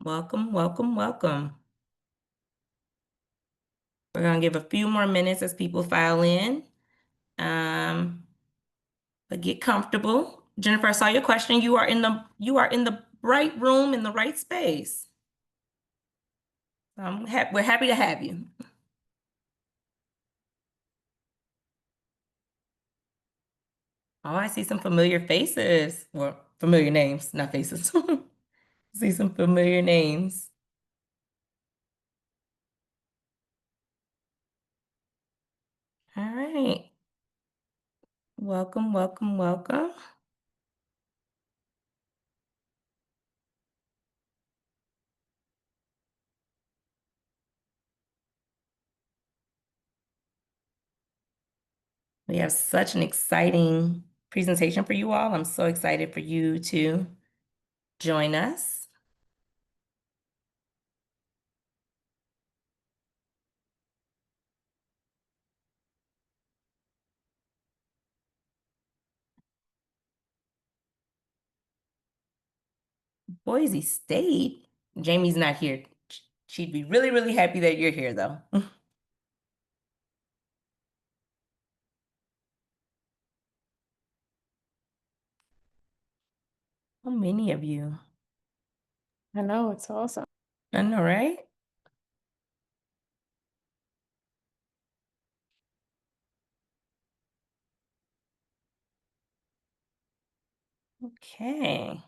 Welcome, welcome, welcome. We're going to give a few more minutes as people file in. Um, but get comfortable. Jennifer, I saw your question. You are in the right room in the right space. We're happy to have you. Oh, I see some familiar faces. Well, familiar names, not faces. See some familiar names. All right. Welcome, welcome, welcome. We have such an exciting presentation for you all. I'm so excited for you to join us. Boise State. Jamie's not here. She'd be really, really happy that you're here, though. How many of you? I know, it's awesome. I know, right? Okay.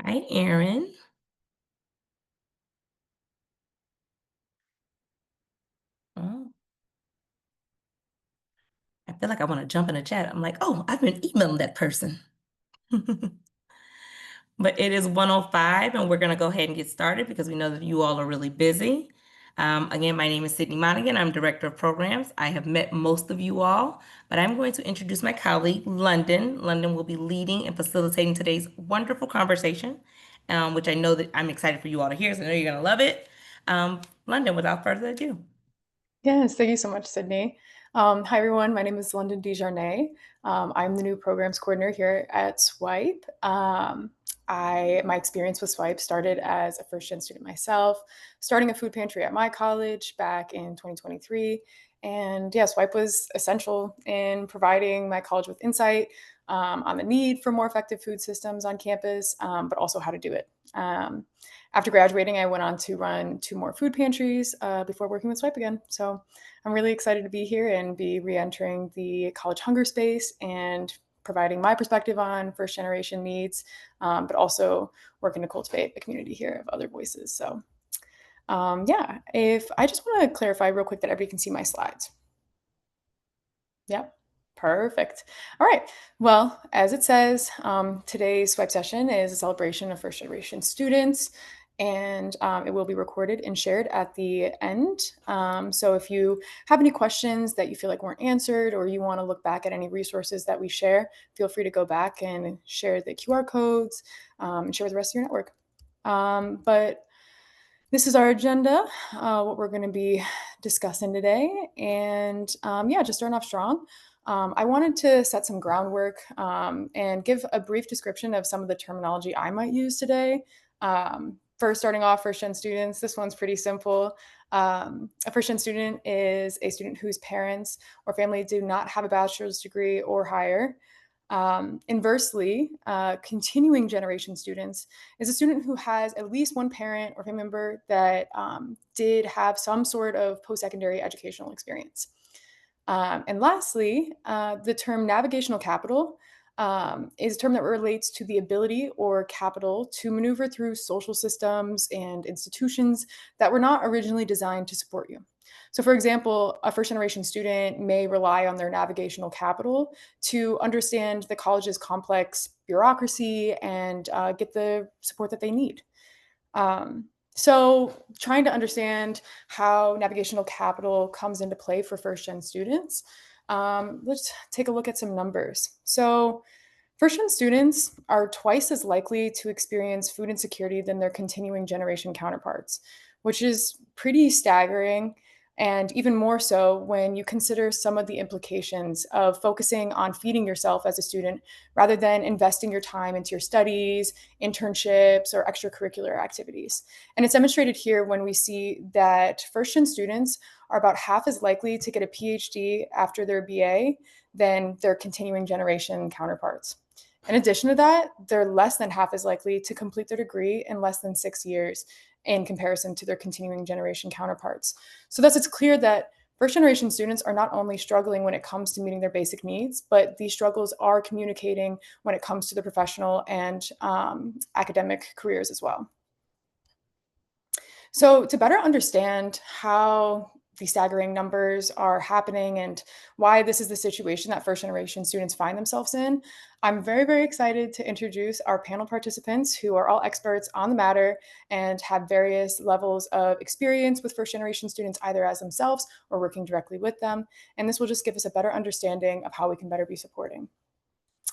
Hi, Erin. Oh, I feel like I want to jump in the chat. I'm like, oh, I've been emailing that person. But it is 1:05, and we're going to go ahead and get started because we know that you all are really busy. Again, my name is Sydney Monaghan. I'm Director of Programs. I have met most of you all, but I'm going to introduce my colleague, London. London will be leading and facilitating today's wonderful conversation, which I know that I'm excited for you all to hear, so I know you're going to love it. London, without further ado. Yes, thank you so much, Sydney. Hi, everyone. My name is London Desjarnais. I'm the new programs coordinator here at Swipe. My experience with Swipe started as a first-gen student myself, starting a food pantry at my college back in 2023. And yeah, Swipe was essential in providing my college with insight on the need for more effective food systems on campus, but also how to do it. After graduating, I went on to run 2 more food pantries before working with Swipe again. So I'm really excited to be here and be re-entering the college hunger space and providing my perspective on first generation needs, but also working to cultivate a community here of other voices. So yeah, if I just want to clarify real quick that everybody can see my slides. Yep. Perfect. All right. Well, as it says, today's swipe session is a celebration of first generation students, and it will be recorded and shared at the end. So if you have any questions that you feel like weren't answered, or you want to look back at any resources that we share, feel free to go back and share the QR codes and share with the rest of your network. But this is our agenda, what we're going to be discussing today. And yeah, just starting off strong. I wanted to set some groundwork and give a brief description of some of the terminology I might use today. First, starting off, first-gen students, this one's pretty simple. A first-gen student is a student whose parents or family do not have a bachelor's degree or higher. Inversely, continuing generation students is a student who has at least one parent or family member that did have some sort of post-secondary educational experience. And lastly, the term navigational capital is a term that relates to the ability or capital to maneuver through social systems and institutions that were not originally designed to support you. So, for example, a first generation student may rely on their navigational capital to understand the college's complex bureaucracy and get the support that they need. So, trying to understand how navigational capital comes into play for first gen students, let's take a look at some numbers. So, first gen students are twice as likely to experience food insecurity than their continuing generation counterparts, which is pretty staggering. And even more so when you consider some of the implications of focusing on feeding yourself as a student rather than investing your time into your studies, internships, or extracurricular activities. And it's demonstrated here when we see that first-gen students are about half as likely to get a PhD after their BA than their continuing generation counterparts. In addition to that, they're less than half as likely to complete their degree in less than 6 years in comparison to their continuing generation counterparts. So thus it's clear that first generation students are not only struggling when it comes to meeting their basic needs, but these struggles are communicating when it comes to the professional and academic careers as well. So, to better understand how these staggering numbers are happening and why this is the situation that first generation students find themselves in, I'm very, very excited to introduce our panel participants who are all experts on the matter and have various levels of experience with first generation students, either as themselves or working directly with them. And this will just give us a better understanding of how we can better be supporting.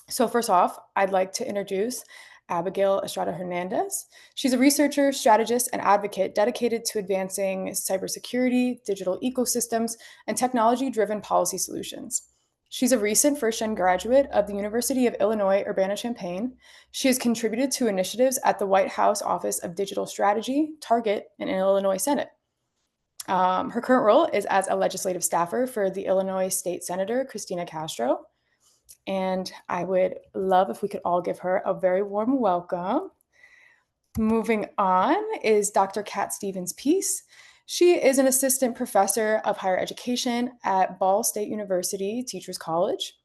So, first off, I'd like to introduce Abigail Estrada Hernandez. She's a researcher, strategist, and advocate dedicated to advancing cybersecurity, digital ecosystems, and technology driven policy solutions. She's a recent first gen graduate of the University of Illinois Urbana Champaign. She has contributed to initiatives at the White House Office of Digital Strategy, Target, and in Illinois Senate. Her current role is as a legislative staffer for the Illinois State Senator, Christina Castro. And I would love if we could all give her a very warm welcome. Moving on is Dr. Kat Stevens-Peace. She is an assistant professor of higher education at Ball State University Teachers College.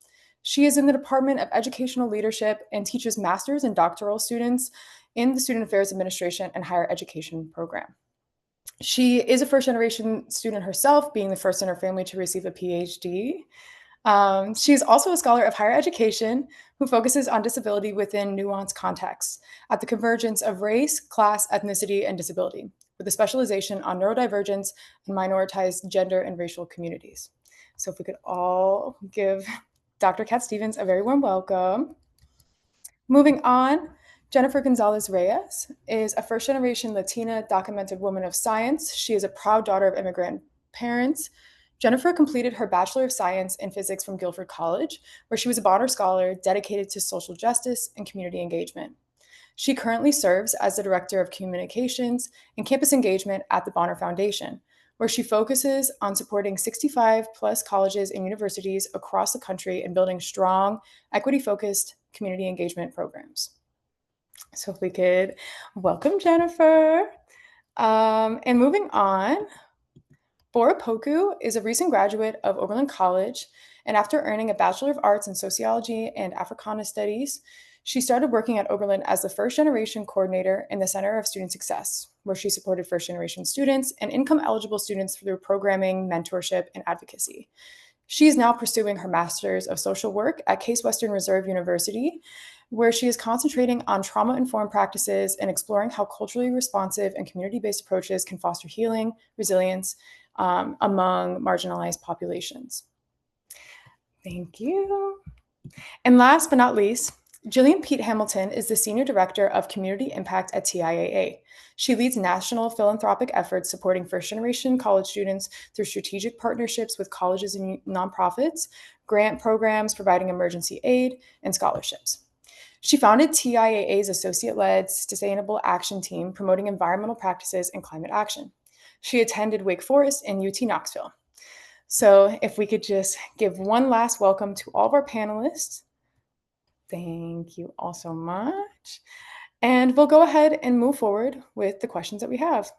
She is in the Department of Educational Leadership and teaches master's and doctoral students in the Student Affairs Administration and Higher Education program. She is a first generation student herself, being the first in her family to receive a PhD. She is also a scholar of higher education who focuses on disability within nuanced contexts at the convergence of race, class, ethnicity, and disability, with a specialization on neurodivergence and minoritized gender and racial communities. So if we could all give Dr. Kat Stevens a very warm welcome. Moving on, Jennifer Gonzalez Reyes is a first generation Latina documented woman of science. She is a proud daughter of immigrant parents. Jennifer completed her Bachelor of Science in Physics from Guilford College, where she was a Bonner Scholar dedicated to social justice and community engagement. She currently serves as the Director of Communications and Campus Engagement at the Bonner Foundation, where she focuses on supporting 65 plus colleges and universities across the country and building strong, equity focused community engagement programs. So, if we could welcome Jennifer. And moving on, Bora Poku is a recent graduate of Oberlin College, and after earning a Bachelor of Arts in Sociology and Africana Studies, she started working at Oberlin as the first generation coordinator in the Center of Student Success, where she supported first generation students and income eligible students through programming, mentorship, and advocacy. She is now pursuing her Master's of Social Work at Case Western Reserve University, where she is concentrating on trauma informed practices and exploring how culturally responsive and community based approaches can foster healing, resilience among marginalized populations. Thank you. And last but not least, Jillian Pete Hamilton is the Senior Director of Community Impact at TIAA. She leads national philanthropic efforts supporting first-generation college students through strategic partnerships with colleges and nonprofits, grant programs providing emergency aid, and scholarships. She founded TIAA's associate-led Sustainable Action Team promoting environmental practices and climate action. She attended Wake Forest and UT Knoxville. So if we could just give one last welcome to all of our panelists. Thank you all so much. And we'll go ahead and move forward with the questions that we have.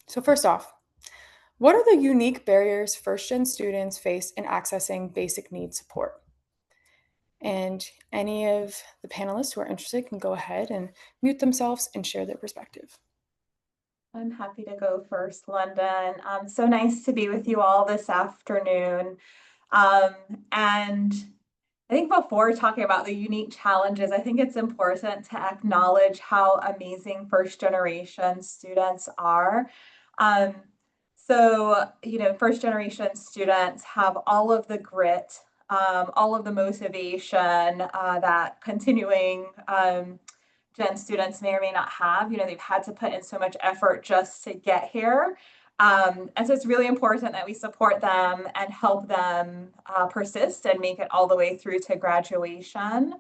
So first off, what are the unique barriers first-gen students face in accessing basic needs support? And any of the panelists who are interested can go ahead and mute themselves and share their perspective. I'm happy to go first, London. So nice to be with you all this afternoon. And I think before talking about the unique challenges, I think it's important to acknowledge how amazing first generation students are. First generation students have all of the grit, all of the motivation that continuing Gen students may or may not have. They've had to put in so much effort just to get here. And so it's really important that we support them and help them persist and make it all the way through to graduation.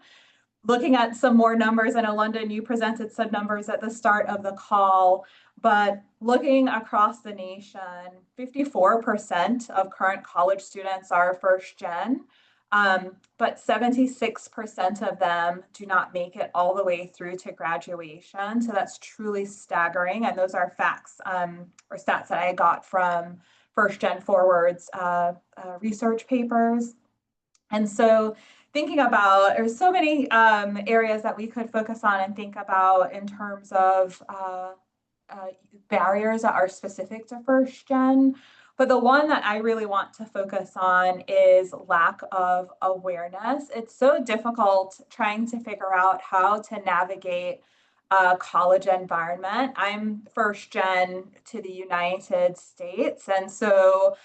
Looking at some more numbers, I know London, you presented some numbers at the start of the call, but looking across the nation, 54% of current college students are first gen, but 76% of them do not make it all the way through to graduation. So that's truly staggering. And those are facts or stats that I got from First Gen Forward's research papers. And so thinking about, there's so many areas that we could focus on and think about in terms of barriers that are specific to first gen. But the one that I really want to focus on is lack of awareness. It's so difficult trying to figure out how to navigate a college environment. I'm first gen to the United States. And so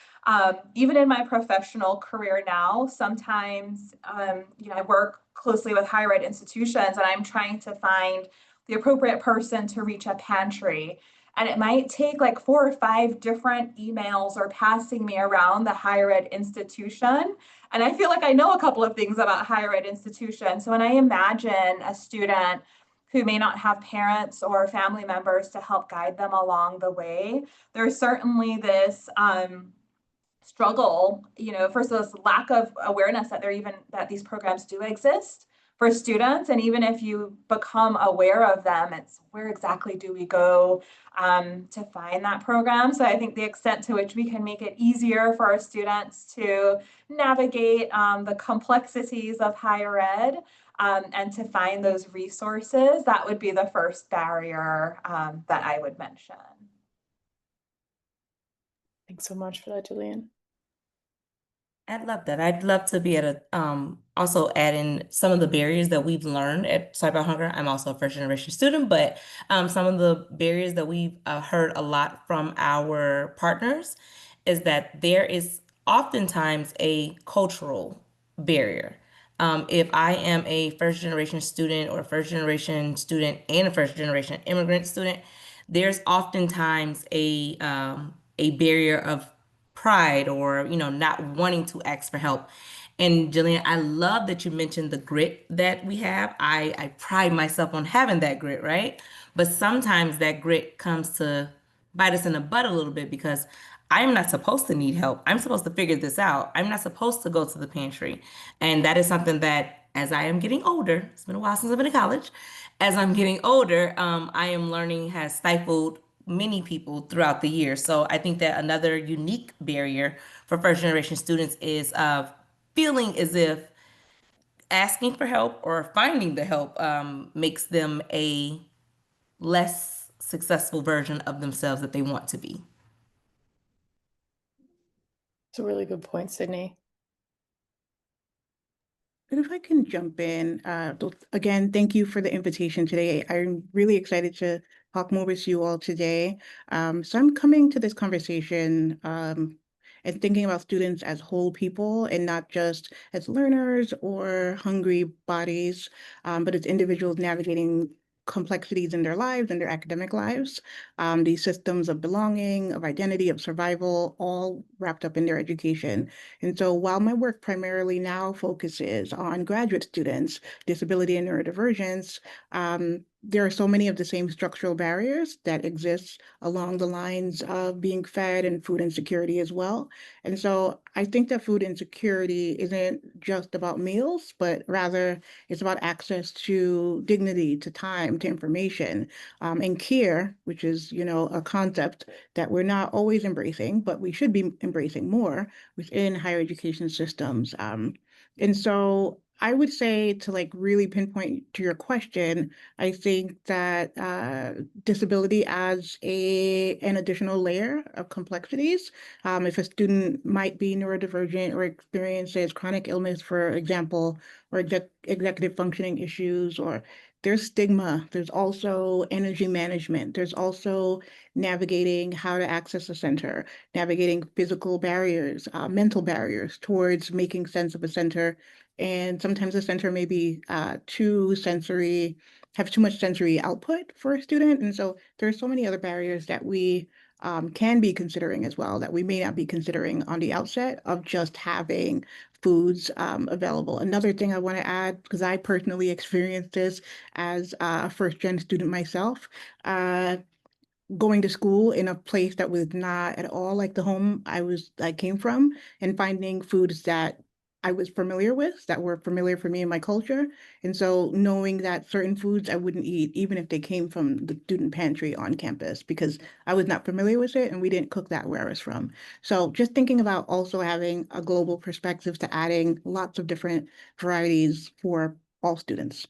even in my professional career now, sometimes I work closely with higher ed institutions and I'm trying to find the appropriate person to reach a pantry. And it might take like 4 or 5 different emails or passing me around the higher ed institution. And I feel like I know a couple of things about higher ed institutions. So when I imagine a student who may not have parents or family members to help guide them along the way, there's certainly this struggle, first this lack of awareness that that these programs do exist for students. And even if you become aware of them, it's where exactly do we go to find that program? So I think the extent to which we can make it easier for our students to navigate the complexities of higher ed and to find those resources, that would be the first barrier that I would mention. Thanks so much for that, Julian. I'd love that. I'd love to be able to also add in some of the barriers that we've learned at Cyber Hunger. I'm also a first generation student, but some of the barriers that we've heard a lot from our partners is that there is oftentimes a cultural barrier. If I am a first generation student or a first generation student and a first generation immigrant student, there's oftentimes a barrier of pride or not wanting to ask for help. And Jillian, I love that you mentioned the grit that we have. I pride myself on having that grit, right? But sometimes that grit comes to bite us in the butt a little bit because I am not supposed to need help. I'm supposed to figure this out. I'm not supposed to go to the pantry. And that is something that as I am getting older, it's been a while since I've been to college, as I'm getting older, I am learning has stifled many people throughout the year. So I think that another unique barrier for first generation students is feeling as if asking for help or finding the help makes them a less successful version of themselves that they want to be. It's a really good point, Sydney. And if I can jump in, again, thank you for the invitation today. I'm really excited to talk more with you all today. So I'm coming to this conversation and thinking about students as whole people and not just as learners or hungry bodies, but as individuals navigating complexities in their lives and their academic lives, these systems of belonging, of identity, of survival, all wrapped up in their education. And so while my work primarily now focuses on graduate students, disability and neurodivergence, there are so many of the same structural barriers that exist along the lines of being fed and food insecurity as well. And so I think that food insecurity isn't just about meals, but rather it's about access to dignity, to time, to information, and care, which is, a concept that we're not always embracing, but we should be embracing more within higher education systems. And so I would say to really pinpoint to your question, I think that disability adds an additional layer of complexities. If a student might be neurodivergent or experiences chronic illness, for example, or executive functioning issues, or there's stigma, there's also energy management, there's also navigating how to access a center, navigating physical barriers, mental barriers towards making sense of a center. And sometimes the center may be have too much sensory output for a student. And so there are so many other barriers that we can be considering as well, that we may not be considering on the outset of just having foods available. Another thing I want to add, because I personally experienced this as a first-gen student myself, uh, going to school in a place that was not at all like the home I came from, and finding foods that I was familiar with, that were familiar for me and my culture. And so knowing that certain foods I wouldn't eat, even if they came from the student pantry on campus, because I was not familiar with it and we didn't cook that where I was from. So just thinking about also having a global perspective to adding lots of different varieties for all students.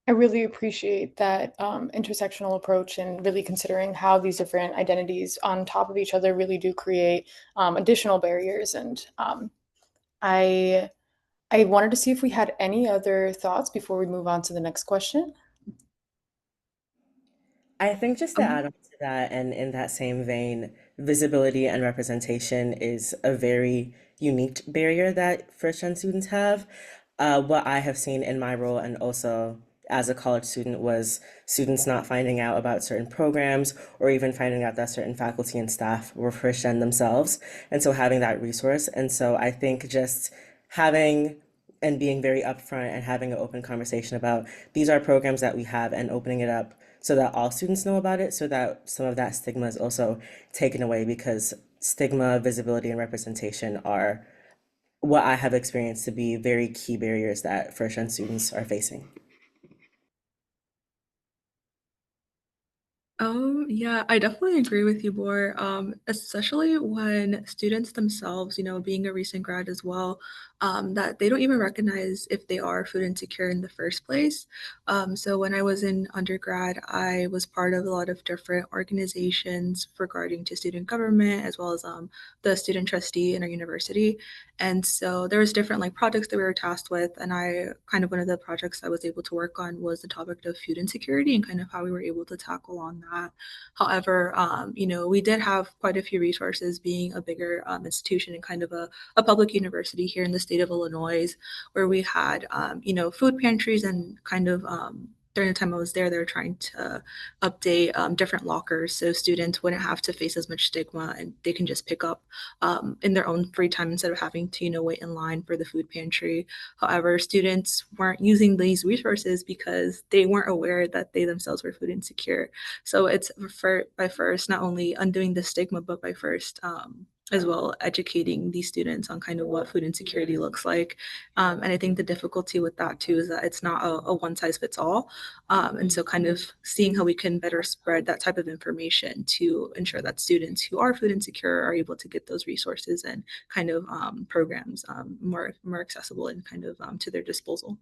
I really appreciate that intersectional approach and really considering how these different identities on top of each other really do create additional barriers. And I I wanted to see if we had any other thoughts before we move on to the next question. I think just to Um, add on to that, and in that same vein, visibility and representation is a very unique barrier that first-gen students have. What I have seen in my role and also as a college student was students not finding out about certain programs or even finding out that certain faculty and staff were first-gen themselves. And so having that resource. And so I think just having and being very upfront and having an open conversation about these are programs that we have and opening it up so that all students know about it, so that some of that stigma is also taken away because stigma, visibility, and representation are what I have experienced to be very key barriers that first-gen students are facing. Yeah, I definitely agree with you, Bor. Especially when students themselves, being a recent grad as well, that they don't even recognize if they are food insecure in the first place. So when I was in undergrad, I was part of a lot of different organizations regarding to student government as well as the student trustee in our university. And so there was different like projects that we were tasked with, and I kind of one of the projects I was able to work on was the topic of food insecurity and kind of how we were able to tackle on that. However, we did have quite a few resources being a bigger institution and kind of a public university here in the state of Illinois, where we had food pantries and kind of during the time I was there, they were trying to update different lockers so students wouldn't have to face as much stigma and they can just pick up in their own free time instead of having to, wait in line for the food pantry. However, students weren't using these resources because they weren't aware that they themselves were food insecure. So it's by first not only undoing the stigma, but by first as well educating these students on kind of what food insecurity looks like. And I think the difficulty with that too is that it's not a one size fits all. And so kind of seeing how we can better spread that type of information to ensure that students who are food insecure are able to get those resources and kind of programs more accessible and kind of to their disposal.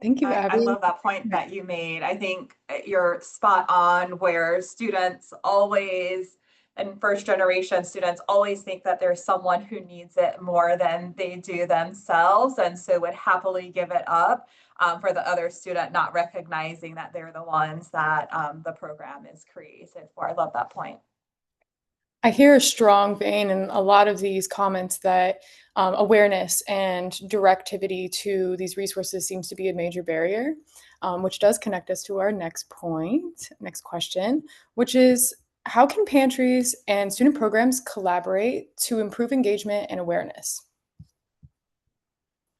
Thank you, I Abby. love that point that you made. I think you're spot on where students always, and first generation students always think that there's someone who needs it more than they do themselves. And so would happily give it up for the other student, not recognizing that they're the ones that the program is created for. I love that point. I hear a strong vein in a lot of these comments that awareness and directivity to these resources seems to be a major barrier, which does connect us to our next point, next question, which is how can pantries and student programs collaborate to improve engagement and awareness?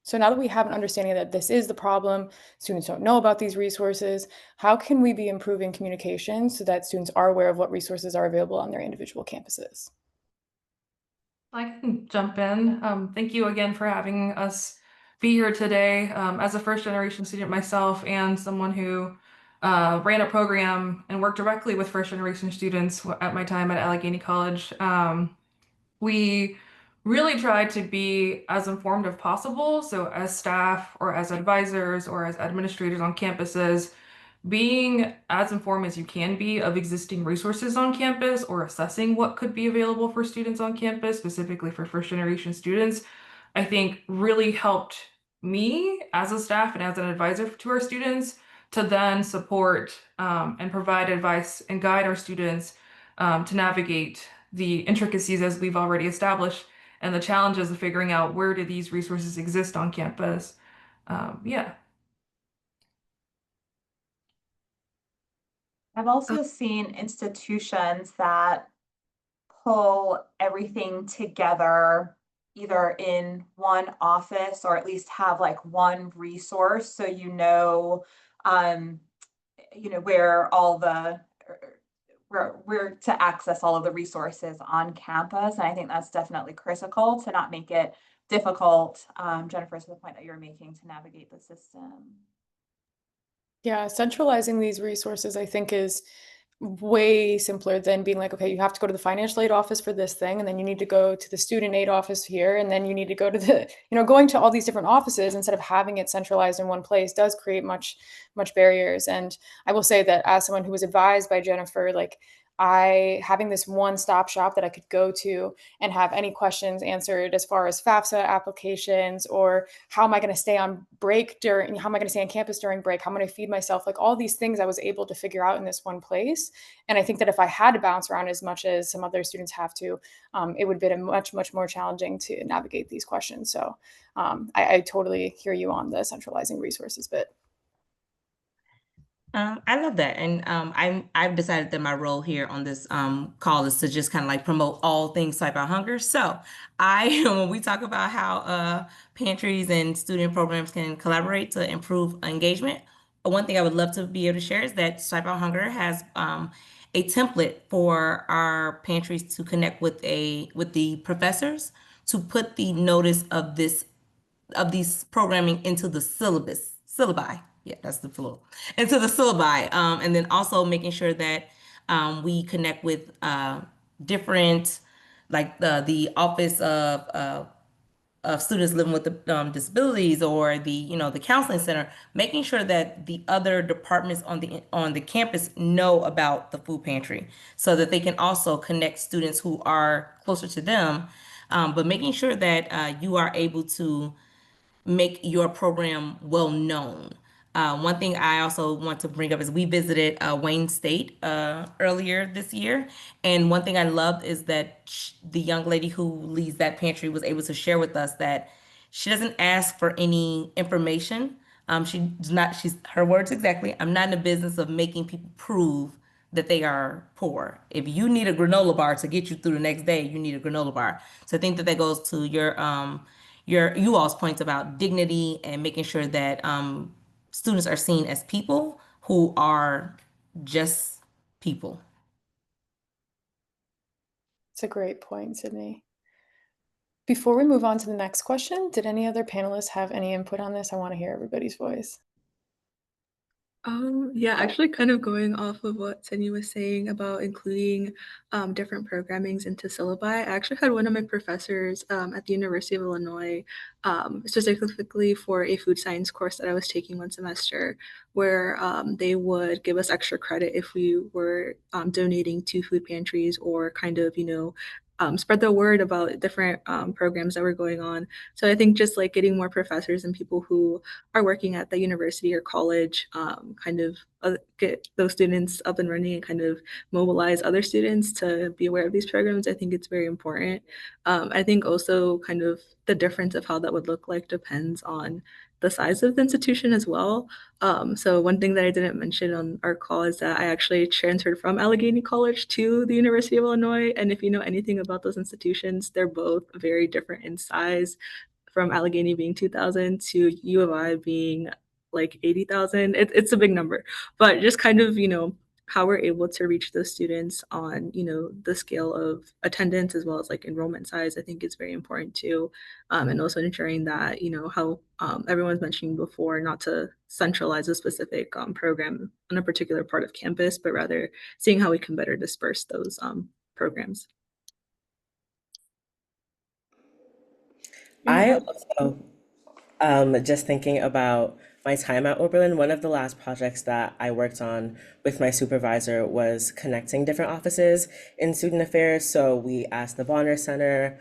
So now that we have an understanding that this is the problem, students don't know about these resources, how can we be improving communication so that students are aware of what resources are available on their individual campuses? I can jump in. Thank you again for having us be here today. As a first generation student myself and someone who ran a program and worked directly with first generation students at my time at Allegheny College, we really tried to be as informed as possible. So as staff or as advisors or as administrators on campuses, being as informed as you can be of existing resources on campus or assessing what could be available for students on campus, specifically for first generation students, I think really helped me as a staff and as an advisor to our students to then support and provide advice and guide our students to navigate the intricacies as we've already established and the challenges of figuring out where do these resources exist on campus. Yeah. I've also seen institutions that pull everything together either in one office or at least have like one resource so um where all the where to access all of the resources on campus. And I think that's definitely critical to not make it difficult, Jennifer, to the point that you're making, to navigate the system. Yeah, centralizing these resources, I think, is way simpler than being like, okay, you have to go to the financial aid office for this thing, and then you need to go to the student aid office here, and then you need to go to the, going to all these different offices instead of having it centralized in one place does create much barriers. And I will say that as someone who was advised by Jennifer, like I having this one-stop shop that I could go to and have any questions answered as far as FAFSA applications, or how am I going to stay on break during, how am I going to stay on campus during break? How am I going to feed myself? Like all these things I was able to figure out in this one place. And I think that if I had to bounce around as much as some other students have to, it would have been much more challenging to navigate these questions. So I totally hear you on the centralizing resources bit. I love that, and I've decided that my role here on this call is to just kind of like promote all things Swipe Out Hunger. So I, when we talk about how pantries and student programs can collaborate to improve engagement, one thing I would love to be able to share is that Swipe Out Hunger has a template for our pantries to connect with the professors to put the notice of these programming into the syllabi. Yeah, that's the plural. Into the syllabi, and then also making sure that we connect with different, like the Office of Students Living with Disabilities, or the Counseling Center, making sure that the other departments on the campus know about the food pantry, so that they can also connect students who are closer to them, but making sure that you are able to make your program well known. One thing I also want to bring up is we visited Wayne State earlier this year, and one thing I loved is that the young lady who leads that pantry was able to share with us that she doesn't ask for any information. She's her words exactly, "I'm not in the business of making people prove that they are poor. If you need a granola bar to get you through the next day, you need a granola bar." So I think that that goes to you all's points about dignity and making sure that students are seen as people who are just people. It's a great point, Sydney. Before we move on to the next question, did any other panelists have any input on this? I want to hear everybody's voice. Yeah, actually kind of going off of what Sydney was saying about including different programmings into syllabi. I actually had one of my professors at the University of Illinois, specifically for a food science course that I was taking one semester, where they would give us extra credit if we were donating to food pantries, or kind of, spread the word about different programs that were going on. So I think just like getting more professors and people who are working at the university or college, kind of get those students up and running and kind of mobilize other students to be aware of these programs. I think it's very important. I think also kind of the difference of how that would look like depends on the size of the institution as well. So one thing that I didn't mention on our call is that I actually transferred from Allegheny College to the University of Illinois. And if you know anything about those institutions, they're both very different in size, from Allegheny being 2,000 to U of I being like 80,000. It's a big number, but just kind of, how we're able to reach those students on, the scale of attendance as well as like enrollment size, I think is very important too. And also ensuring that, how everyone's mentioning before, not to centralize a specific program on a particular part of campus, but rather seeing how we can better disperse those programs. I also, just thinking about my time at Oberlin, one of the last projects that I worked on with my supervisor was connecting different offices in student affairs. So we asked the Bonner Center,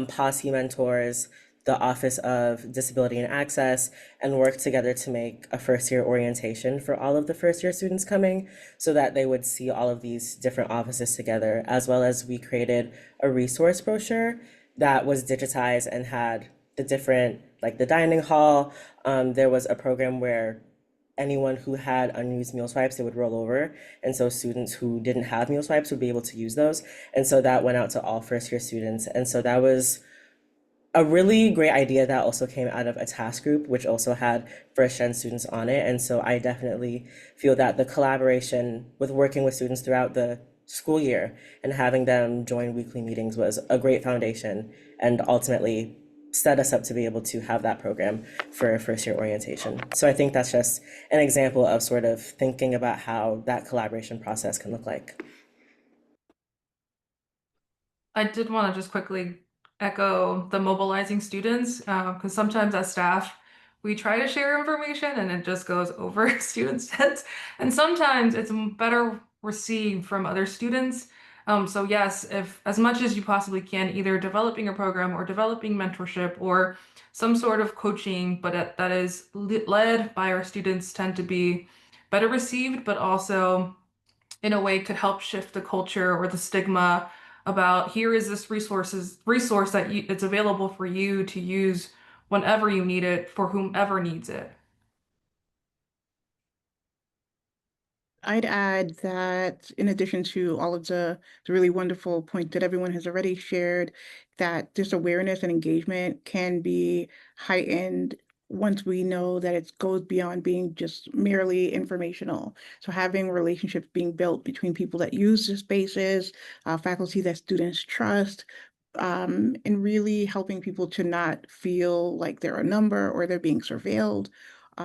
Posse Mentors, the Office of Disability and Access, and worked together to make a first year orientation for all of the first year students coming, so that they would see all of these different offices together, as well as we created a resource brochure that was digitized and had the different, like the dining hall. There was a program where anyone who had unused meal swipes, they would roll over. And so students who didn't have meal swipes would be able to use those. And so that went out to all first year students. And so that was a really great idea that also came out of a task group, which also had first gen students on it. And so I definitely feel that the collaboration with working with students throughout the school year and having them join weekly meetings was a great foundation and ultimately set us up to be able to have that program for first year orientation. So I think that's just an example of sort of thinking about how that collaboration process can look like. I did want to just quickly echo the mobilizing students, because sometimes as staff, we try to share information and it just goes over students' heads. And sometimes it's better received from other students. So yes, if as much as you possibly can, either developing a program or developing mentorship or some sort of coaching, but that is led by our students tend to be better received, but also in a way could help shift the culture or the stigma about here is this resource that it's available for you to use whenever you need it for whomever needs it. I'd add that in addition to all of the really wonderful points that everyone has already shared, that this awareness and engagement can be heightened once we know that it goes beyond being just merely informational. So having relationships being built between people that use the spaces, faculty that students trust, and really helping people to not feel like they're a number or they're being surveilled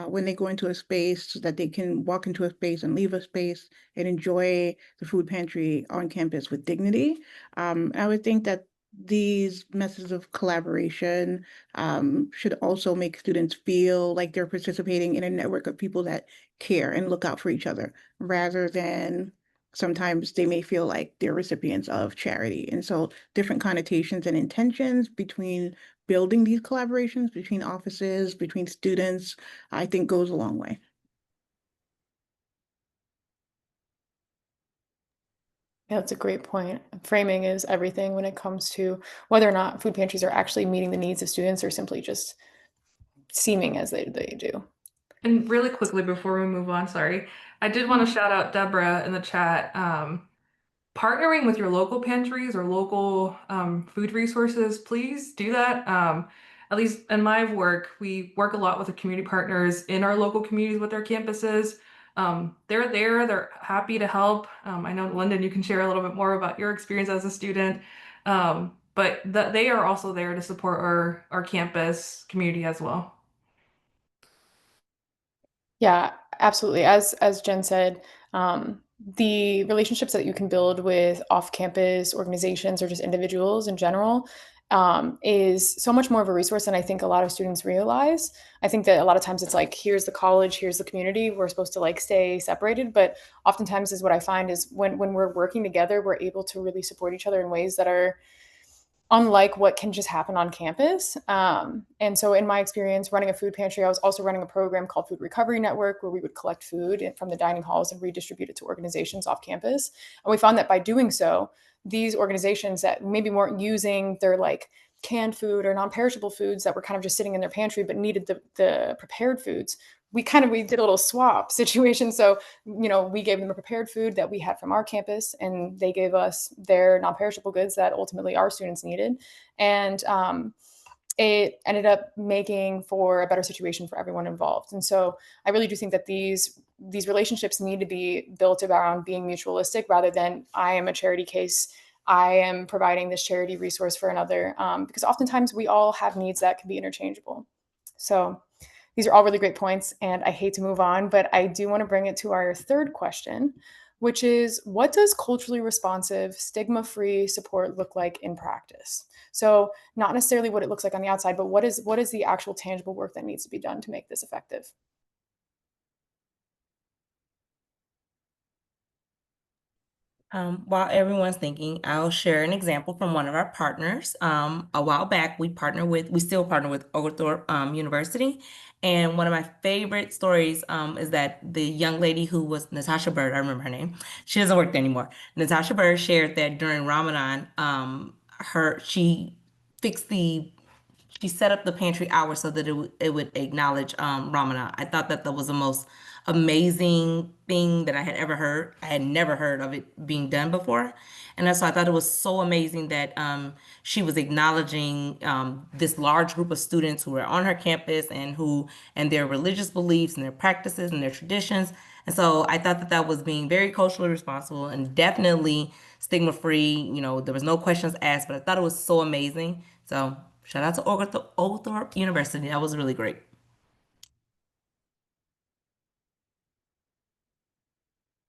when they go into a space so that they can walk into a space and leave a space and enjoy the food pantry on campus with dignity. I would think that these methods of collaboration should also make students feel like they're participating in a network of people that care and look out for each other rather than sometimes they may feel like they're recipients of charity. And so different connotations and intentions between building these collaborations between offices, between students, I think goes a long way. Yeah, that's a great point. Framing is everything when it comes to whether or not food pantries are actually meeting the needs of students or simply just seeming as they do. And really quickly before we move on, sorry, I did want to shout out Deborah in the chat. Partnering with your local pantries or local food resources, please do that. At least in my work, we work a lot with the community partners in our local communities with their campuses. They're there, they're happy to help. I know, Lyndon, you can share a little bit more about your experience as a student, but they are also there to support our campus community as well. Yeah, absolutely. As Jen said, the relationships that you can build with off-campus organizations or just individuals in general is so much more of a resource than I think a lot of students realize. I think that a lot of times it's like, here's the college, here's the community. We're supposed to like stay separated, but oftentimes is what I find is when we're working together, we're able to really support each other in ways that are unlike what can just happen on campus. And so, in my experience running a food pantry, I was also running a program called Food Recovery Network, where we would collect food from the dining halls and redistribute it to organizations off campus. And we found that by doing so, these organizations that maybe weren't using their like canned food or non-perishable foods that were kind of just sitting in their pantry but needed the prepared foods, we did a little swap situation. So we gave them a prepared food that we had from our campus, and they gave us their non-perishable goods that ultimately our students needed. And it ended up making for a better situation for everyone involved. And so I really do think that these relationships need to be built around being mutualistic rather than I am a charity case, I am providing this charity resource for another, because oftentimes we all have needs that can be interchangeable. So these are all really great points, and I hate to move on, but I do want to bring it to our third question, which is what does culturally responsive, stigma-free support look like in practice? So not necessarily what it looks like on the outside, but what is the actual tangible work that needs to be done to make this effective? While everyone's thinking, I'll share an example from one of our partners. A while back, we still partner with Oglethorpe University. And one of my favorite stories is that the young lady who was Natasha Bird, I remember her name, she doesn't work there anymore. Natasha Bird shared that during Ramadan, she fixed she set up the pantry hour so that it would acknowledge Ramadan. I thought that was the most amazing thing that I had ever heard. I had never heard of it being done before. And so I thought it was so amazing that she was acknowledging this large group of students who were on her campus and their religious beliefs and their practices and their traditions. And so I thought that that was being very culturally responsible and definitely stigma free. You know, there was no questions asked, but I thought it was so amazing. So shout out to Oglethorpe University. That was really great.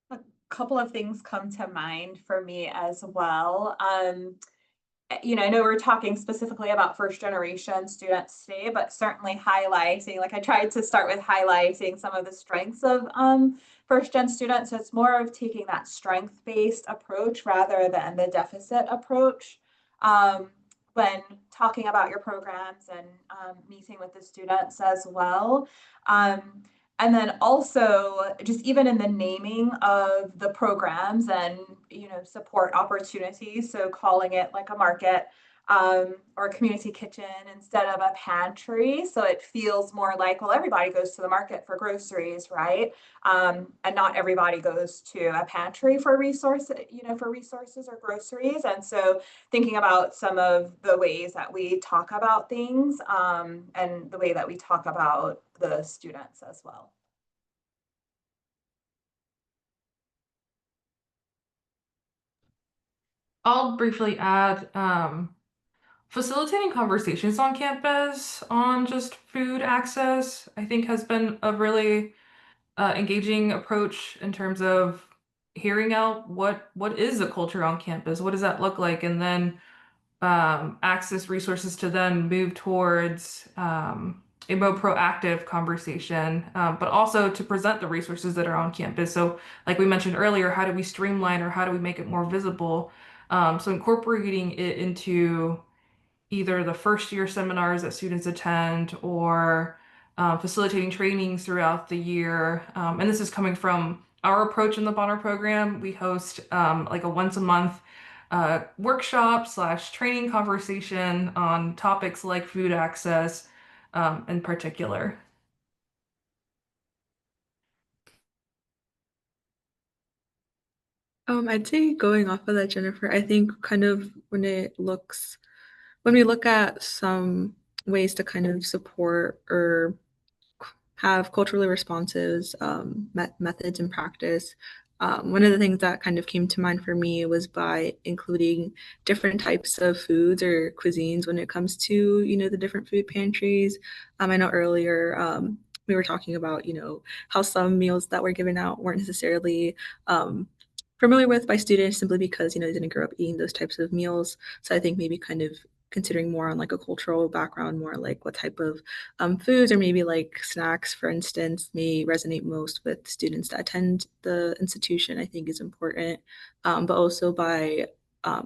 A couple of things come to mind for me as well. I know we're talking specifically about first generation students today, but certainly highlighting, like I tried to start with highlighting some of the strengths of first gen students. So it's more of taking that strength based approach rather than the deficit approach um, when talking about your programs and meeting with the students as well. And then also just even in the naming of the programs and support opportunities, so calling it like a market or a community kitchen instead of a pantry, so it feels more like, well, everybody goes to the market for groceries, right? And not everybody goes to a pantry for resources or groceries. And so thinking about some of the ways that we talk about things and the way that we talk about the students as well. I'll briefly add facilitating conversations on campus on just food access, I think has been a really engaging approach in terms of hearing out what is the culture on campus, what does that look like, and then access resources to then move towards a more proactive conversation, but also to present the resources that are on campus. So, like we mentioned earlier, how do we streamline or how do we make it more visible? So incorporating it into either the first year seminars that students attend or facilitating trainings throughout the year. And this is coming from our approach in the Bonner program. We host like a once a month workshop slash training conversation on topics like food access in particular. I'd say going off of that, Jennifer, I think kind of when we look at some ways to kind of support or have culturally responsive methods and practice. One of the things that kind of came to mind for me was by including different types of foods or cuisines when it comes to, the different food pantries. I know earlier we were talking about, how some meals that were given out weren't necessarily familiar with by students simply because, they didn't grow up eating those types of meals. So I think maybe kind of considering more on like a cultural background, more like what type of foods or maybe like snacks, for instance, may resonate most with students that attend the institution, I think is important. But also by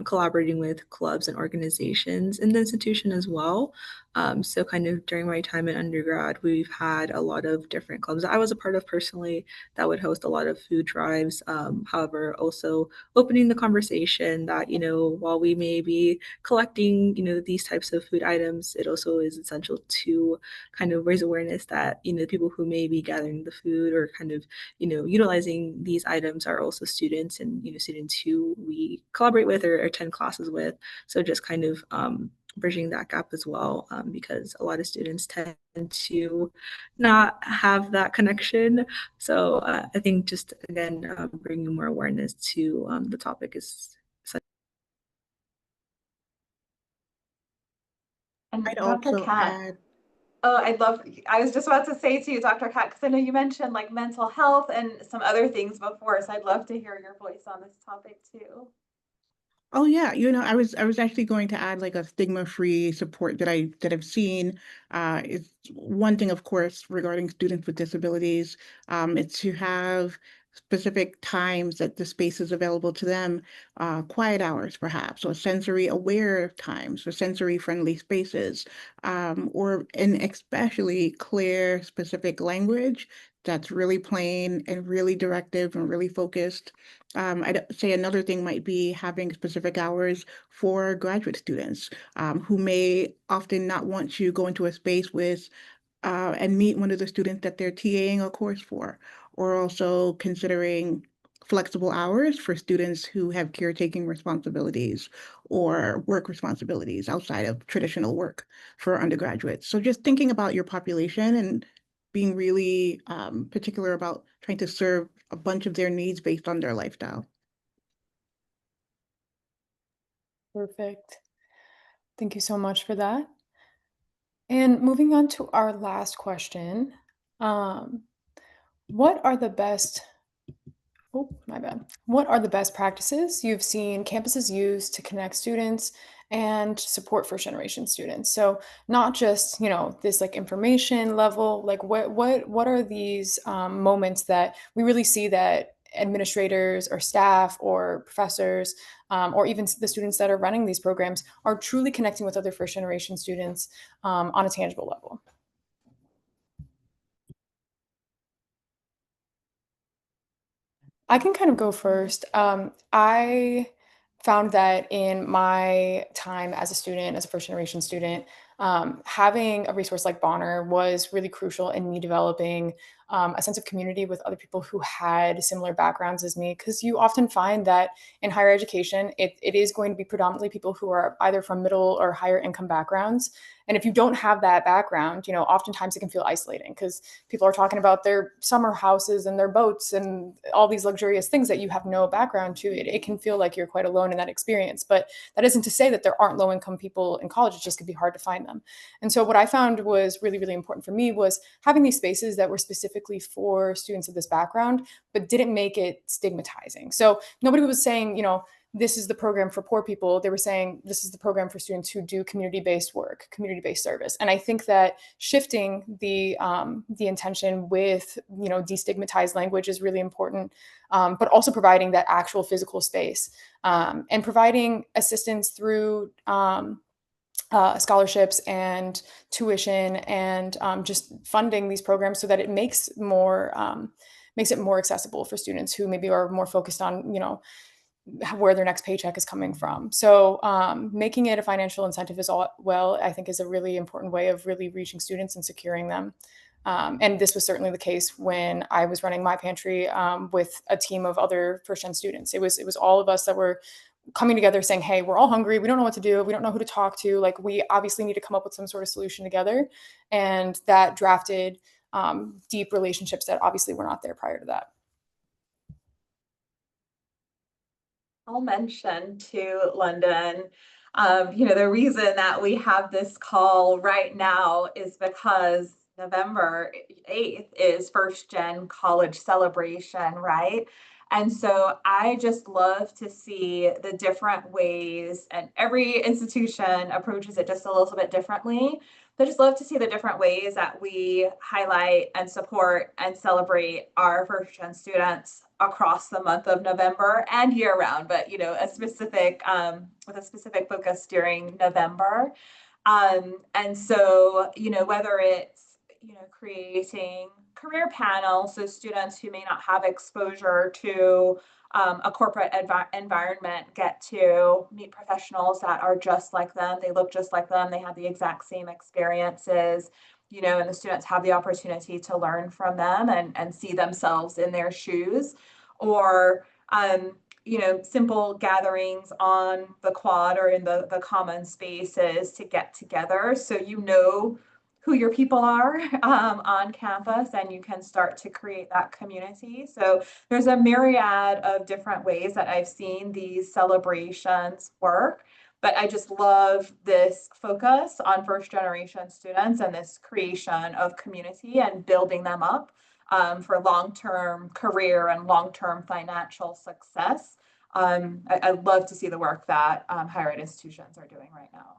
collaborating with clubs and organizations in the institution as well. So kind of during my time in undergrad, we've had a lot of different clubs that I was a part of personally that would host a lot of food drives. However, also opening the conversation that, while we may be collecting, these types of food items, it also is essential to kind of raise awareness that, the people who may be gathering the food or kind of, utilizing these items are also students and, students who we collaborate with or attend classes with. So just kind of bridging that gap as well, because a lot of students tend to not have that connection. So I think just again, bringing more awareness to the topic is such. And I'd Dr. also Kat, add, oh, I was just about to say to you, Dr. Kat, because I know you mentioned like mental health and some other things before, so I'd love to hear your voice on this topic too. oh yeah, I was actually going to add like a stigma-free support that I've seen. Is one thing, of course, regarding students with disabilities. It's to have specific times that the space is available to them, quiet hours perhaps, or sensory aware times, or sensory friendly spaces, or and especially clear, specific language that's really plain and really directive and really focused. I'd say another thing might be having specific hours for graduate students who may often not want to go into a space with and meet one of the students that they're TAing a course for, or also considering flexible hours for students who have caretaking responsibilities or work responsibilities outside of traditional work for undergraduates. So just thinking about your population and being really particular about trying to serve a bunch of their needs based on their lifestyle. Perfect. Thank you so much for that. And moving on to our last question, um, what are the best Oh, my bad. What are the best practices you've seen campuses use to connect students and support first generation students? So not just, this like information level, like what are these moments that we really see that administrators or staff or professors or even the students that are running these programs are truly connecting with other first generation students on a tangible level? I can kind of go first. I found that in my time as a student, as a first generation student, having a resource like Bonner was really crucial in me developing a sense of community with other people who had similar backgrounds as me. Because you often find that in higher education, it is going to be predominantly people who are either from middle or higher income backgrounds. And if you don't have that background, oftentimes it can feel isolating because people are talking about their summer houses and their boats and all these luxurious things that you have no background to. It can feel like you're quite alone in that experience. But that isn't to say that there aren't low income people in college. It just could be hard to find them. And so what I found was really, really important for me was having these spaces that were specifically for students of this background, but didn't make it stigmatizing. So nobody was saying, this is the program for poor people. They were saying this is the program for students who do community-based work, community-based service. And I think that shifting the intention with destigmatized language is really important, but also providing that actual physical space and providing assistance through scholarships and tuition and just funding these programs so that it makes it more accessible for students who maybe are more focused on where their next paycheck is coming from. So making it a financial incentive I think is a really important way of really reaching students and securing them. And this was certainly the case when I was running my pantry with a team of other first-gen students. It was all of us that were coming together saying, hey, we're all hungry. We don't know what to do. We don't know who to talk to. Like, we obviously need to come up with some sort of solution together. And that drafted deep relationships that obviously were not there prior to that. I'll mention to London, the reason that we have this call right now is because November 8th is First Gen College Celebration, right? And so I just love to see the different ways, and every institution approaches it just a little bit differently. But I just love to see the different ways that we highlight and support and celebrate our first gen students across the month of November and year round, but a specific with a specific focus during November. And so, whether it's, creating career panels, so students who may not have exposure to a corporate environment get to meet professionals that are just like them. They look just like them. They have the exact same experiences, and the students have the opportunity to learn from them and see themselves in their shoes. Or simple gatherings on the quad or in the common spaces to get together so who your people are on campus, and you can start to create that community. So there's a myriad of different ways that I've seen these celebrations work, but I just love this focus on first generation students and this creation of community and building them up for long-term career and long-term financial success. I love to see the work that higher ed institutions are doing right now.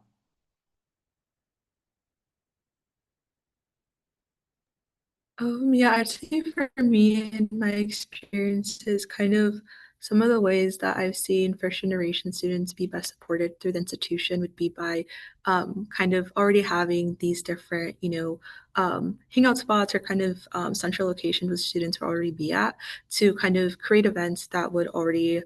Yeah, I'd say for me and my experiences, kind of some of the ways that I've seen first generation students be best supported through the institution would be by kind of already having these different, hangout spots or kind of central locations where students would already be at to kind of create events that would already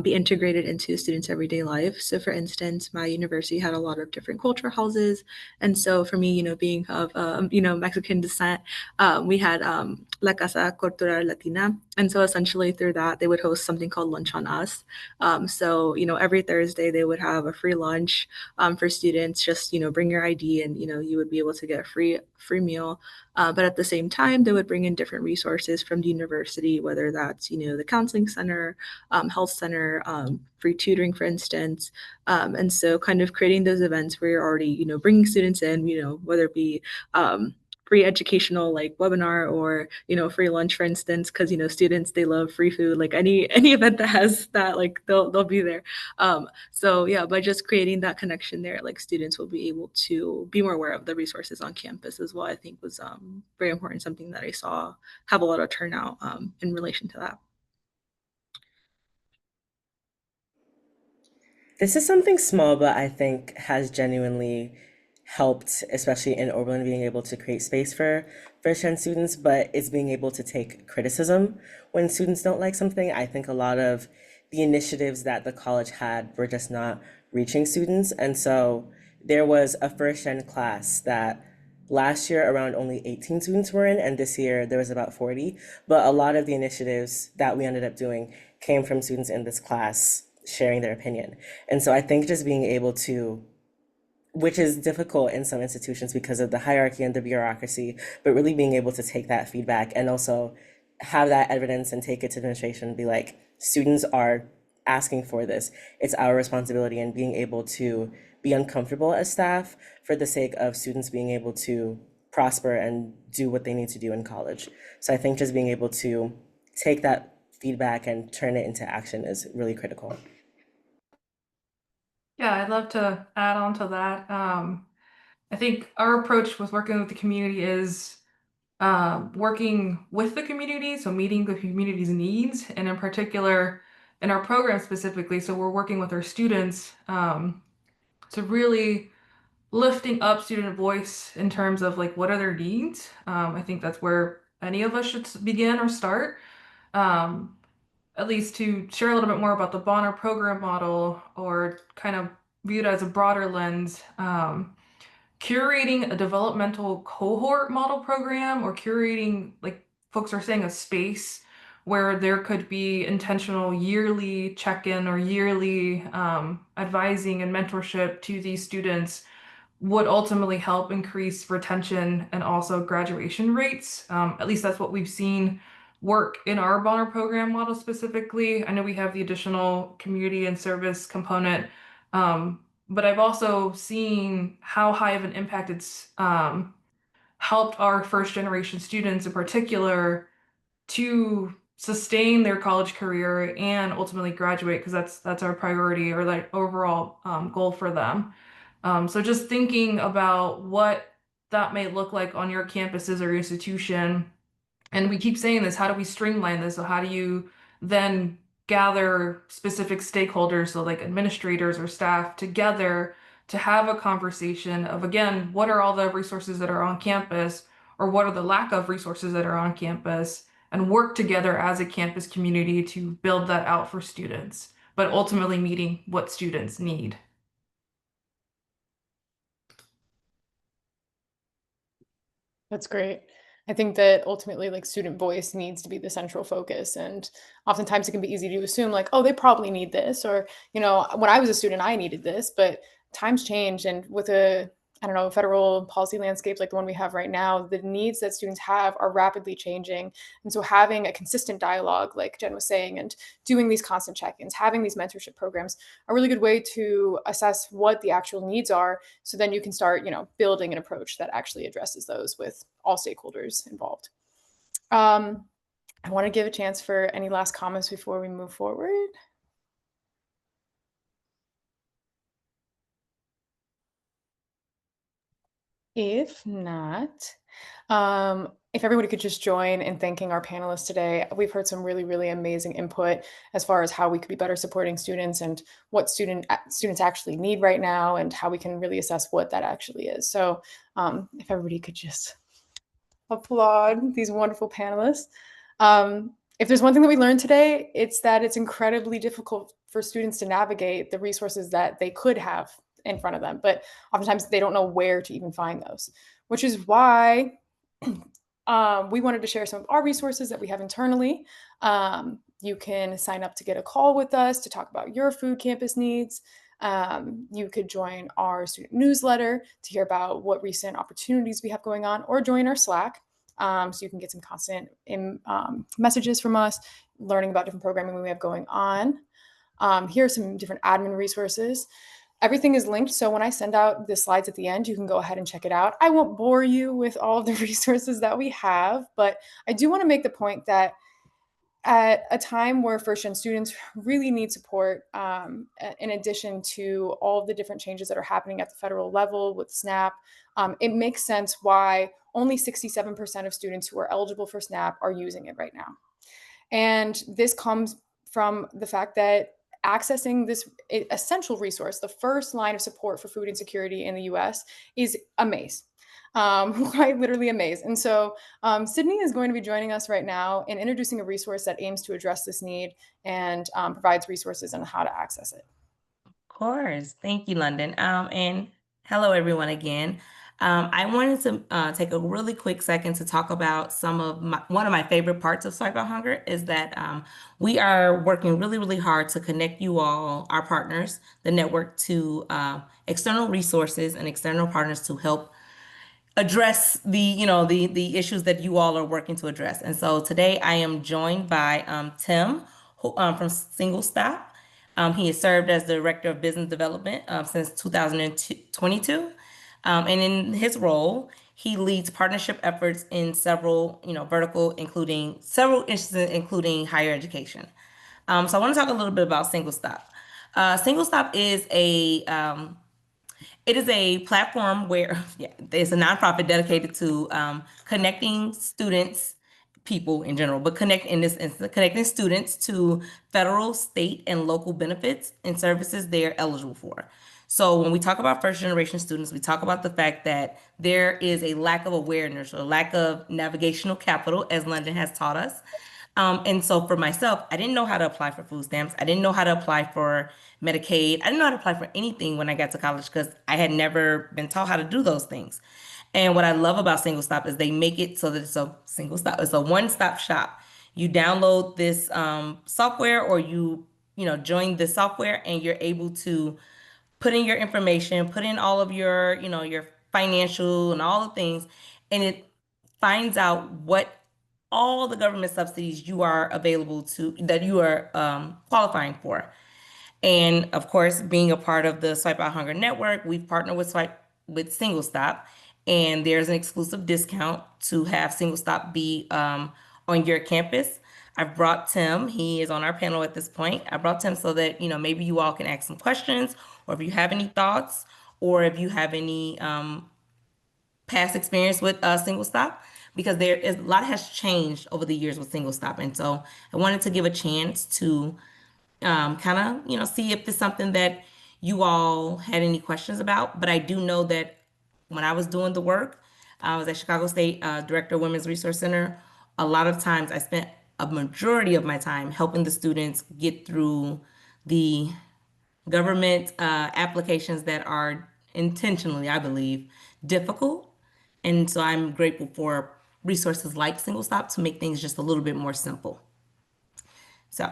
be integrated into students' everyday life. So, for instance, my university had a lot of different culture houses, and so for me, being of Mexican descent, we had La Casa Cultural Latina, and so essentially through that they would host something called Lunch on Us. So every Thursday they would have a free lunch for students. Just bring your ID, and you would be able to get a free meal. But at the same time, they would bring in different resources from the university, whether that's the counseling center, health center, free tutoring, for instance. And so kind of creating those events where you're already, bringing students in, whether it be free educational like webinar or free lunch, for instance, because students, they love free food. Like any event that has that, like they'll be there. So yeah, by just creating that connection there, like students will be able to be more aware of the resources on campus as well. I think was very important, something that I saw have a lot of turnout in relation to that. This is something small, but I think has genuinely helped, especially in Oberlin, being able to create space for first-gen students, but it's being able to take criticism when students don't like something. I think a lot of the initiatives that the college had were just not reaching students. And so there was a first-gen class that last year around only 18 students were in, and this year there was about 40. But a lot of the initiatives that we ended up doing came from students in this class sharing their opinion. And so I think just being able to, which is difficult in some institutions because of the hierarchy and the bureaucracy, but really being able to take that feedback and also have that evidence and take it to administration and be like, students are asking for this. It's our responsibility, and being able to be uncomfortable as staff for the sake of students being able to prosper and do what they need to do in college. So I think just being able to take that feedback and turn it into action is really critical. Yeah, I'd love to add on to that. I think our approach with working with the community is working with the community, so meeting the community's needs, and in particular, in our program specifically, so we're working with our students to really lifting up student voice in terms of like what are their needs. I think that's where any of us should begin or start. Um, at least to share a little bit more about the Bonner program model, or kind of viewed as a broader lens. Curating a developmental cohort model program, or curating, like folks are saying, a space where there could be intentional yearly check-in or yearly advising and mentorship to these students would ultimately help increase retention and also graduation rates. At least that's what we've seen work in our Bonner program model specifically. I know we have the additional community and service component, but I've also seen how high of an impact it's helped our first generation students in particular to sustain their college career and ultimately graduate, because that's our priority, or like overall goal for them. So just thinking about what that may look like on your campuses or institution. And we keep saying this, how do we streamline this? So how do you then gather specific stakeholders, so like administrators or staff together to have a conversation of, again, what are all the resources that are on campus, or what are the lack of resources that are on campus, and work together as a campus community to build that out for students, but ultimately meeting what students need. That's great. I think that ultimately, like, student voice needs to be the central focus, and oftentimes it can be easy to assume, like, oh, they probably need this, or when I was a student, I needed this, but times change, and with a I don't know, federal policy landscape like the one we have right now, the needs that students have are rapidly changing. And so having a consistent dialogue, like Jen was saying, and doing these constant check-ins, having these mentorship programs, a really good way to assess what the actual needs are. So then you can start, building an approach that actually addresses those with all stakeholders involved. I want to give a chance for any last comments before we move forward. If not, if everybody could just join in thanking our panelists today. We've heard some really, really amazing input as far as how we could be better supporting students, and what students actually need right now, and how we can really assess what that actually is. So if everybody could just applaud these wonderful panelists. if there's one thing that we learned today, it's that it's incredibly difficult for students to navigate the resources that they could have in front of them, but oftentimes they don't know where to even find those, which is why we wanted to share some of our resources that we have internally. You can sign up to get a call with us to talk about your food campus needs. You could join our student newsletter to hear about what recent opportunities we have going on, or join our Slack. So you can get some constant messages from us, learning about different programming we have going on. Here are some different admin resources. Everything is linked, so when I send out the slides at the end, you can go ahead and check it out. I won't bore you with all of the resources that we have, but I do want to make the point that at a time where first-gen students really need support, in addition to all of the different changes that are happening at the federal level with SNAP, it makes sense why only 67% of students who are eligible for SNAP are using it right now. And this comes from the fact that accessing this essential resource, the first line of support for food insecurity in the US, is a maze. Quite literally a maze. And so Sydney is going to be joining us right now in introducing a resource that aims to address this need and provides resources on how to access it. Of course. Thank you, London. And hello, everyone, again. I wanted to take a really quick second to talk about one of my favorite parts of Swipe Out Hunger is that we are working really, really hard to connect you all, our partners, the network, to external resources and external partners to help address the issues that you all are working to address. And so today I am joined by Tim from Single Stop. He has served as the Director of Business Development since 2022. And in his role, he leads partnership efforts in several, vertical, including several instances, including higher education. So I want to talk a little bit about Single Stop. Single Stop is it is a platform where it's a nonprofit dedicated to connecting students, people in general, but connecting students to federal, state, and local benefits and services they are eligible for. So when we talk about first generation students, we talk about the fact that there is a lack of awareness or lack of navigational capital, as London has taught us. And so for myself, I didn't know how to apply for food stamps. I didn't know how to apply for Medicaid. I didn't know how to apply for anything when I got to college because I had never been taught how to do those things. And what I love about Single Stop is they make it so that it's a single stop. It's a one-stop shop. You download this software, or join the software, and you're able to put in your information, put in all of your financial and all the things, and it finds out what all the government subsidies you are available to that you are qualifying for. And of course, being a part of the Swipe Out Hunger Network, we've partnered with Single Stop, and there's an exclusive discount to have Single Stop be on your campus. I've brought Tim. He is on our panel at this point. I brought Tim so that maybe you all can ask some questions, or if you have any thoughts, or if you have any past experience with Single Stop, because there is a lot has changed over the years with Single Stop, and so I wanted to give a chance to kind of see if it's something that you all had any questions about. But I do know that when I was doing the work, I was at Chicago State Director of Women's Resource Center. A lot of times I spent a majority of my time helping the students get through the government applications that are intentionally, I believe, difficult. And so I'm grateful for resources like Single Stop to make things just a little bit more simple. So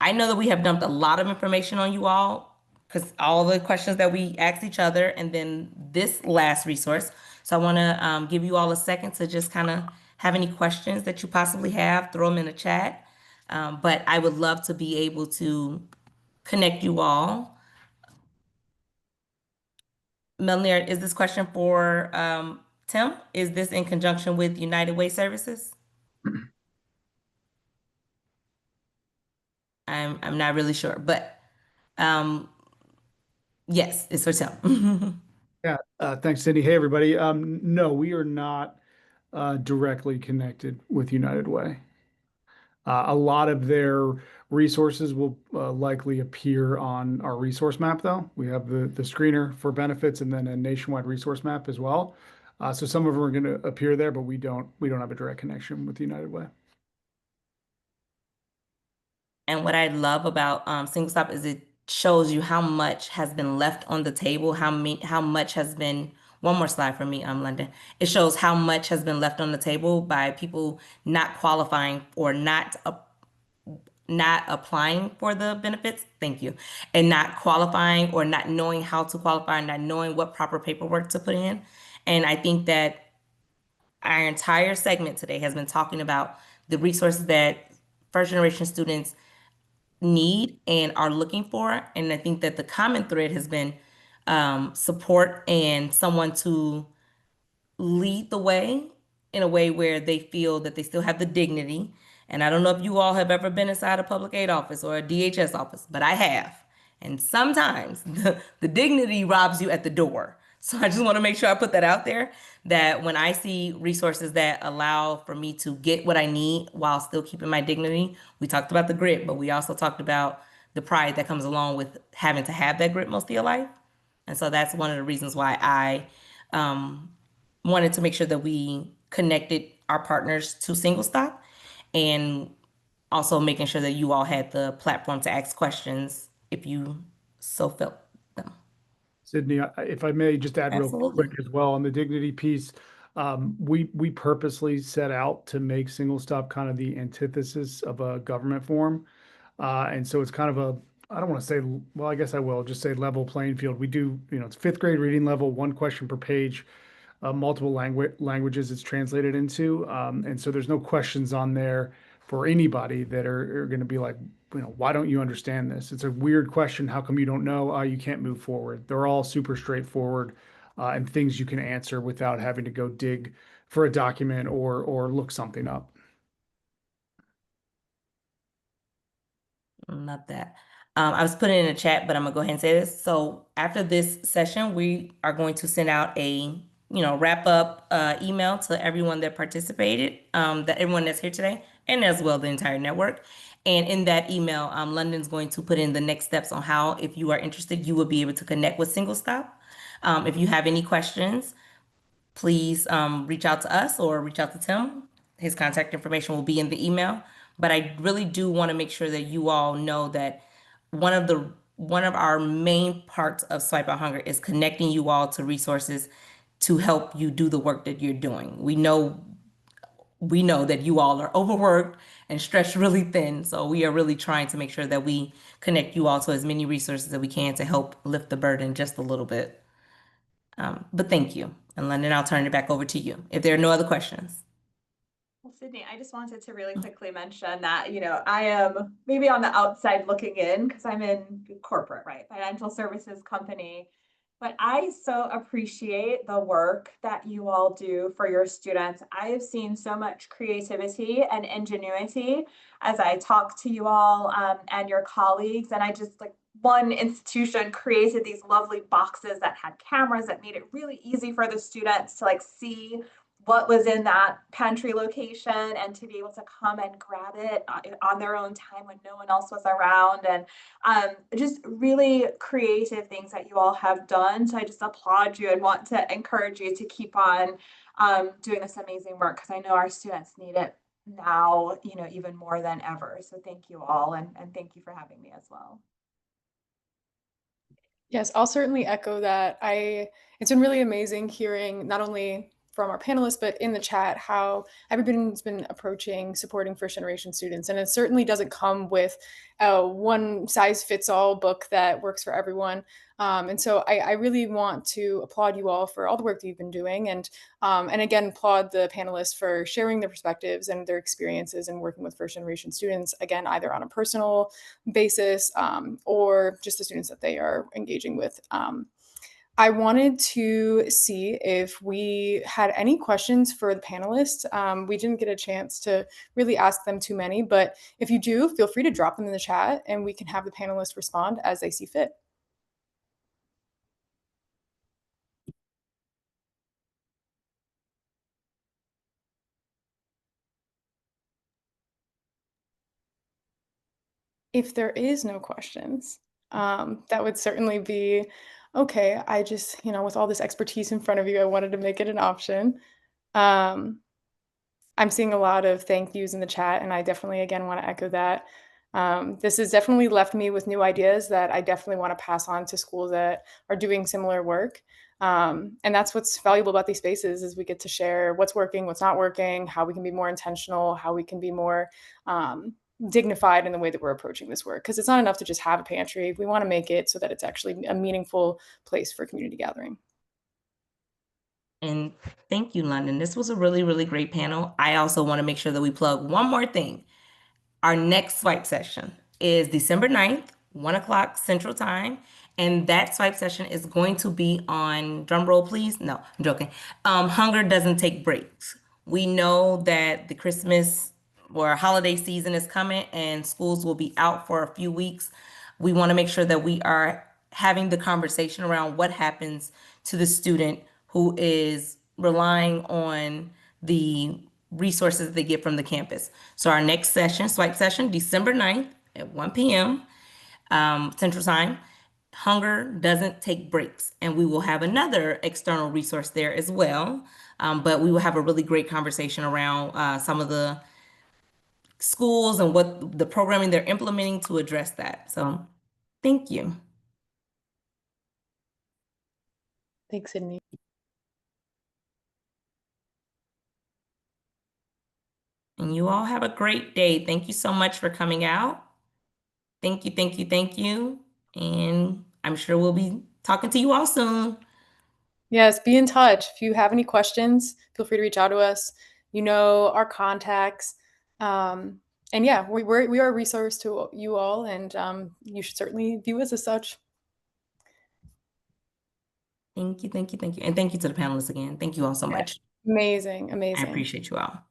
I know that we have dumped a lot of information on you all, because all the questions that we asked each other, and then this last resource. So I want to give you all a second to just kind of have any questions that you possibly have, throw them in the chat. But I would love to be able to connect you all. Melanie, is this question for Tim? Is this in conjunction with United Way Services? I'm not really sure, but yes, it's for Tim. Yeah, thanks, Cindy. Hey, everybody. No, we are not directly connected with United Way. A lot of their resources will likely appear on our resource map, though. We have the screener for benefits and then a nationwide resource map as well. So some of them are going to appear there, but we don't have a direct connection with United Way. And what I love about single stop is it shows you how much has been left on the table, how much has been, one more slide for me, London. It shows how much has been left on the table by people not qualifying or not applying for the benefits. Thank you. And not qualifying or not knowing how to qualify, not knowing what proper paperwork to put in. And I think that our entire segment today has been talking about the resources that first generation students need and are looking for. And I think that the common thread has been support and someone to lead the way in a way where they feel that they still have the dignity. And I don't know if you all have ever been inside a public aid office or a DHS office, but I have. And sometimes the dignity robs you at the door. So I just want to make sure I put that out there that when I see resources that allow for me to get what I need while still keeping my dignity, we talked about the grit, but we also talked about the pride that comes along with having to have that grit most of your life. And so that's one of the reasons why I wanted to make sure that we connected our partners to Single Stop and also making sure that you all had the platform to ask questions if you so felt them. Sydney, if I may just add real Absolutely. quick as well on the dignity piece, we purposely set out to make single stop kind of the antithesis of a government form. And so it's kind of a, I don't want to say, well, I guess I will just say level playing field. We do, it's fifth grade reading level, one question per page, multiple languages it's translated into. And so there's no questions on there for anybody that are going to be like, why don't you understand this? It's a weird question. How come you don't know? You can't move forward. They're all super straightforward and things you can answer without having to go dig for a document or look something up. Love that. I was putting in a chat, but I'm gonna go ahead and say this. So after this session, we are going to send out a, wrap up email to everyone that participated, that everyone that's here today, and as well the entire network. And in that email, London's going to put in the next steps on how, if you are interested, you will be able to connect with Single Stop. If you have any questions, please reach out to us or reach out to Tim. His contact information will be in the email. But I really do want to make sure that you all know that one of our main parts of Swipe Out Hunger is connecting you all to resources to help you do the work that you're doing. We know that you all are overworked and stretched really thin. So we are really trying to make sure that we connect you all to as many resources that we can to help lift the burden just a little bit. But thank you. And London, I'll turn it back over to you if there are no other questions. Well, Sydney, I just wanted to really quickly mention that, I am maybe on the outside looking in because I'm in corporate, right? Financial services company. But I so appreciate the work that you all do for your students. I have seen so much creativity and ingenuity as I talk to you all and your colleagues. And I just like one institution created these lovely boxes that had cameras that made it really easy for the students to like see what was in that pantry location and to be able to come and grab it on their own time when no one else was around, and just really creative things that you all have done. So I just applaud you and want to encourage you to keep on doing this amazing work because I know our students need it now, even more than ever. So thank you all, and thank you for having me as well. Yes, I'll certainly echo that. It's been really amazing hearing not only from our panelists, but in the chat, how everybody's been approaching supporting first generation students. And it certainly doesn't come with a one size fits all book that works for everyone. And so I really want to applaud you all for all the work that you've been doing. And again, applaud the panelists for sharing their perspectives and their experiences in working with first generation students, again, either on a personal basis or just the students that they are engaging with. I wanted to see if we had any questions for the panelists. We didn't get a chance to really ask them too many, but if you do, feel free to drop them in the chat and we can have the panelists respond as they see fit. If there is no questions, that would certainly be okay. I just, with all this expertise in front of you, I wanted to make it an option. I'm seeing a lot of thank yous in the chat, and I definitely, again, want to echo that. This has definitely left me with new ideas that I definitely want to pass on to schools that are doing similar work. And that's what's valuable about these spaces is we get to share what's working, what's not working, how we can be more intentional, how we can be more dignified in the way that we're approaching this work. Because it's not enough to just have a pantry. We want to make it so that it's actually a meaningful place for community gathering. And thank you, London. This was a really, really great panel. I also want to make sure that we plug one more thing. Our next swipe session is December 9th, 1 o'clock Central Time. And that swipe session is going to be on, drum roll please. No, I'm joking. Hunger doesn't take breaks. We know that the Christmas or holiday season is coming and schools will be out for a few weeks. We want to make sure that we are having the conversation around what happens to the student who is relying on the resources they get from the campus. So our next session, swipe session, December 9th at 1 p.m. Central Time. Hunger doesn't take breaks. And we will have another external resource there as well. But we will have a really great conversation around some of the schools and what the programming they're implementing to address that. So thank you. Thanks, Sydney. And you all have a great day. Thank you so much for coming out. Thank you, thank you, thank you. And I'm sure we'll be talking to you all soon. Yes, be in touch. If you have any questions, feel free to reach out to us. You know our contacts. And yeah, we are a resource to you all, and you should certainly view us as such. Thank you, thank you, thank you. And thank you to the panelists again. Thank you all so Yeah. much. Amazing, I amazing. appreciate you all.